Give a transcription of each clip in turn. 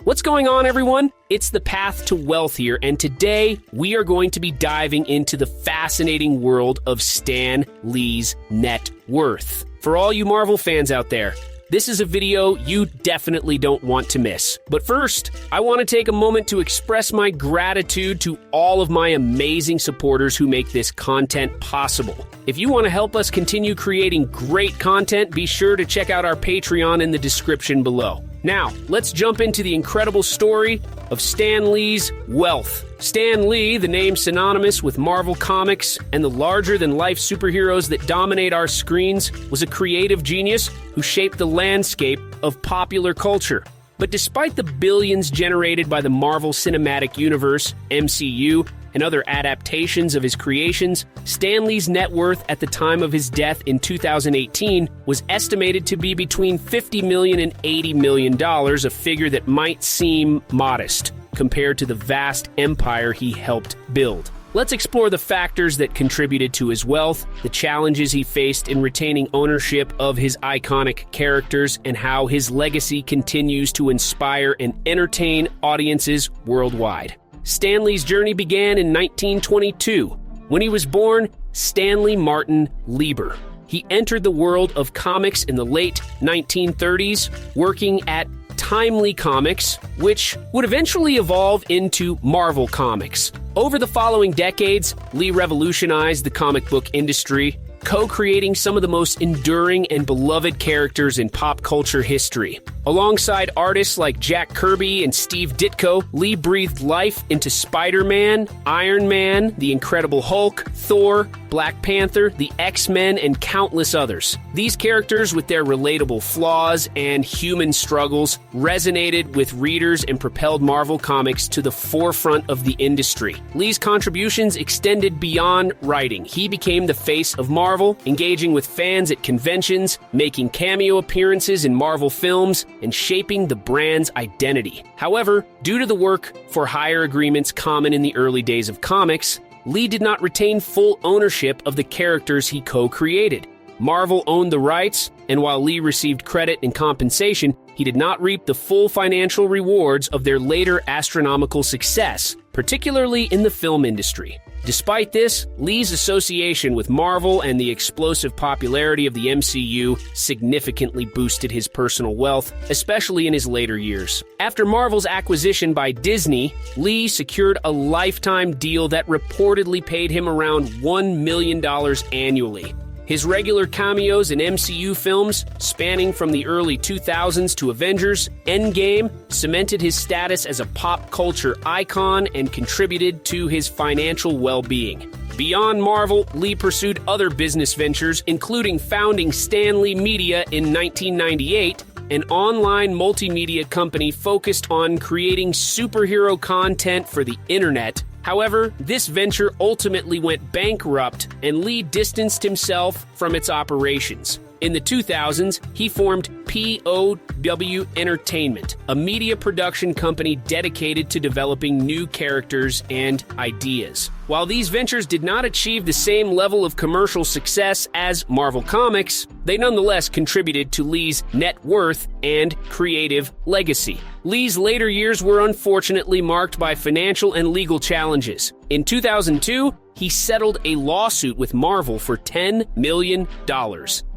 What's going on, everyone? It's the Path to Wealth here, and today we are going to be diving into the fascinating world of Stan Lee's net worth. For all you Marvel fans out there, this is a video you definitely don't want to miss. But first, I want to take a moment to express my gratitude to all of my amazing supporters who make this content possible. If you want to help us continue creating great content, be sure to check out our Patreon in the description below. Now, let's jump into the incredible story of Stan Lee's wealth. Stan Lee, the name synonymous with Marvel Comics and the larger-than-life superheroes that dominate our screens, was a creative genius who shaped the landscape of popular culture. But despite the billions generated by the Marvel Cinematic Universe, MCU, and other adaptations of his creations, Stan Lee's net worth at the time of his death in 2018 was estimated to be between $50 million and $80 million, a figure that might seem modest compared to the vast empire he helped build. Let's explore the factors that contributed to his wealth, the challenges he faced in retaining ownership of his iconic characters, and how his legacy continues to inspire and entertain audiences worldwide. Stan Lee's journey began in 1922, when he was born Stanley Martin Lieber. He entered the world of comics in the late 1930s, working at Timely Comics, which would eventually evolve into Marvel Comics. Over the following decades, Lee revolutionized the comic book industry, co-creating some of the most enduring and beloved characters in pop culture history. Alongside artists like Jack Kirby and Steve Ditko, Lee breathed life into Spider-Man, Iron Man, The Incredible Hulk, Thor, Black Panther, the X-Men, and countless others. These characters, with their relatable flaws and human struggles, resonated with readers and propelled Marvel Comics to the forefront of the industry. Lee's contributions extended beyond writing. He became the face of Marvel, engaging with fans at conventions, making cameo appearances in Marvel films, and shaping the brand's identity. However, due to the work-for-hire agreements common in the early days of comics, Lee did not retain full ownership of the characters he co-created. Marvel owned the rights, and while Lee received credit and compensation, he did not reap the full financial rewards of their later astronomical success, particularly in the film industry. Despite this, Lee's association with Marvel and the explosive popularity of the MCU significantly boosted his personal wealth, especially in his later years. After Marvel's acquisition by Disney, Lee secured a lifetime deal that reportedly paid him around $1 million annually. His regular cameos in MCU films, spanning from the early 2000s to Avengers Endgame, cemented his status as a pop culture icon and contributed to his financial well-being. Beyond Marvel, Lee pursued other business ventures, including founding Stan Lee Media in 1998, an online multimedia company focused on creating superhero content for the internet. However, this venture ultimately went bankrupt, and Lee distanced himself from its operations. In the 2000s, he formed POW Entertainment, a media production company dedicated to developing new characters and ideas. While these ventures did not achieve the same level of commercial success as Marvel Comics, they nonetheless contributed to Lee's net worth and creative legacy. Lee's later years were unfortunately marked by financial and legal challenges. In 2002, he settled a lawsuit with Marvel for $10 million,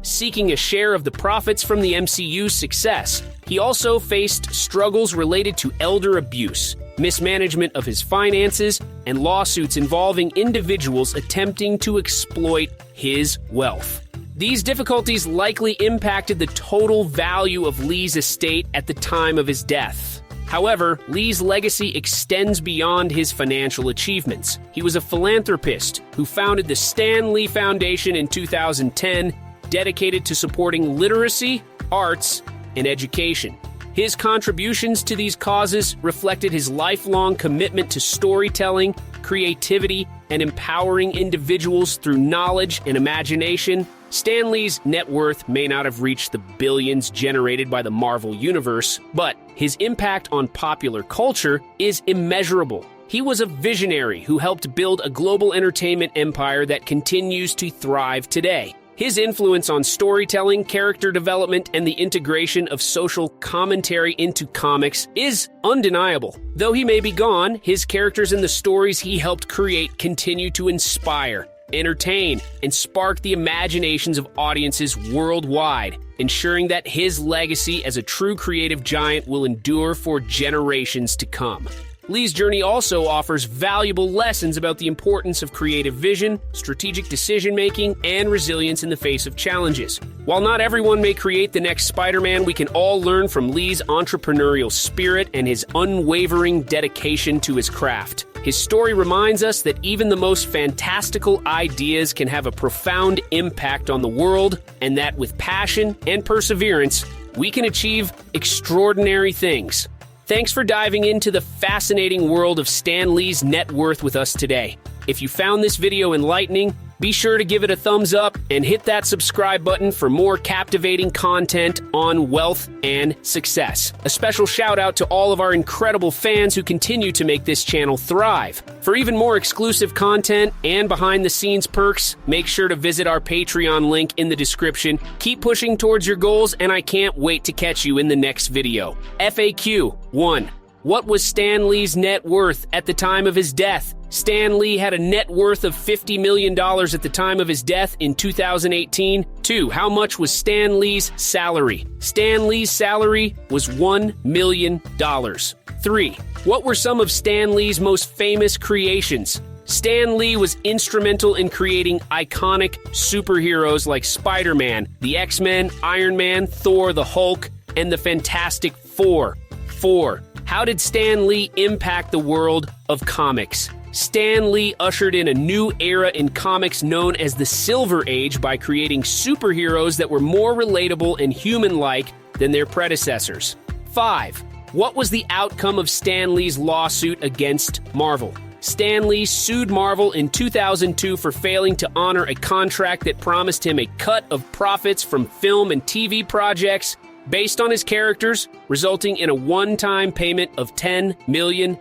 seeking a share of the profits from the MCU's success. He also faced struggles related to elder abuse, mismanagement of his finances, and lawsuits involving individuals attempting to exploit his wealth. These difficulties likely impacted the total value of Lee's estate at the time of his death. However, Lee's legacy extends beyond his financial achievements. He was a philanthropist who founded the Stan Lee Foundation in 2010, dedicated to supporting literacy, arts, and education. His contributions to these causes reflected his lifelong commitment to storytelling, creativity, and empowering individuals through knowledge and imagination. Stan Lee's net worth may not have reached the billions generated by the Marvel Universe, but his impact on popular culture is immeasurable. He was a visionary who helped build a global entertainment empire that continues to thrive today. His influence on storytelling, character development, and the integration of social commentary into comics is undeniable. Though he may be gone, his characters and the stories he helped create continue to inspire, entertain, and spark the imaginations of audiences worldwide, ensuring that his legacy as a true creative giant will endure for generations to come. Lee's journey also offers valuable lessons about the importance of creative vision, strategic decision-making, and resilience in the face of challenges. While not everyone may create the next Spider-Man, we can all learn from Lee's entrepreneurial spirit and his unwavering dedication to his craft. His story reminds us that even the most fantastical ideas can have a profound impact on the world, and that with passion and perseverance, we can achieve extraordinary things. Thanks for diving into the fascinating world of Stan Lee's net worth with us today. If you found this video enlightening, be sure to give it a thumbs up and hit that subscribe button for more captivating content on wealth and success. A special shout out to all of our incredible fans who continue to make this channel thrive. For even more exclusive content and behind the scenes perks, make sure to visit our Patreon link in the description. Keep pushing towards your goals, and I can't wait to catch you in the next video. FAQ 1. What was Stan Lee's net worth at the time of his death? Stan Lee had a net worth of $50 million at the time of his death in 2018. 2. How much was Stan Lee's salary? Stan Lee's salary was $1 million. 3. What were some of Stan Lee's most famous creations? Stan Lee was instrumental in creating iconic superheroes like Spider-Man, the X-Men, Iron Man, Thor, the Hulk, and the Fantastic Four. 4. How did Stan Lee impact the world of comics? Stan Lee ushered in a new era in comics known as the Silver Age by creating superheroes that were more relatable and human-like than their predecessors. 5. What was the outcome of Stan Lee's lawsuit against Marvel? Stan Lee sued Marvel in 2002 for failing to honor a contract that promised him a cut of profits from film and TV projects based on his characters, resulting in a one-time payment of $10 million.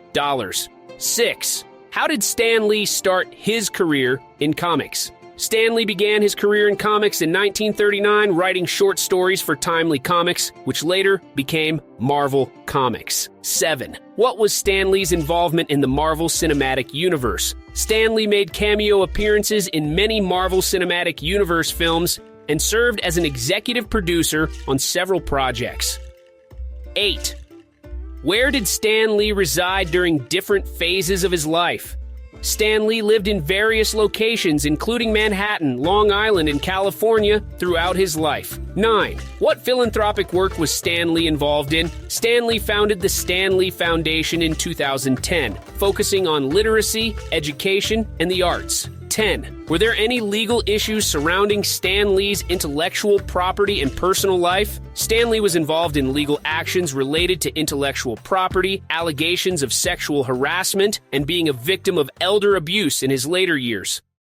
6. How did Stan Lee start his career in comics? Stan Lee began his career in comics in 1939, writing short stories for Timely Comics, which later became Marvel Comics. 7. What was Stan Lee's involvement in the Marvel Cinematic Universe? Stan Lee made cameo appearances in many Marvel Cinematic Universe films and served as an executive producer on several projects. 8. Where did Stan Lee reside during different phases of his life? Stan Lee lived in various locations, including Manhattan, Long Island, and California, throughout his life. 9. What philanthropic work was Stan Lee involved in? Stan Lee founded the Stan Lee Foundation in 2010, focusing on literacy, education, and the arts. 10. Were there any legal issues surrounding Stan Lee's intellectual property and personal life? Stan Lee was involved in legal actions related to intellectual property, allegations of sexual harassment, and being a victim of elder abuse in his later years.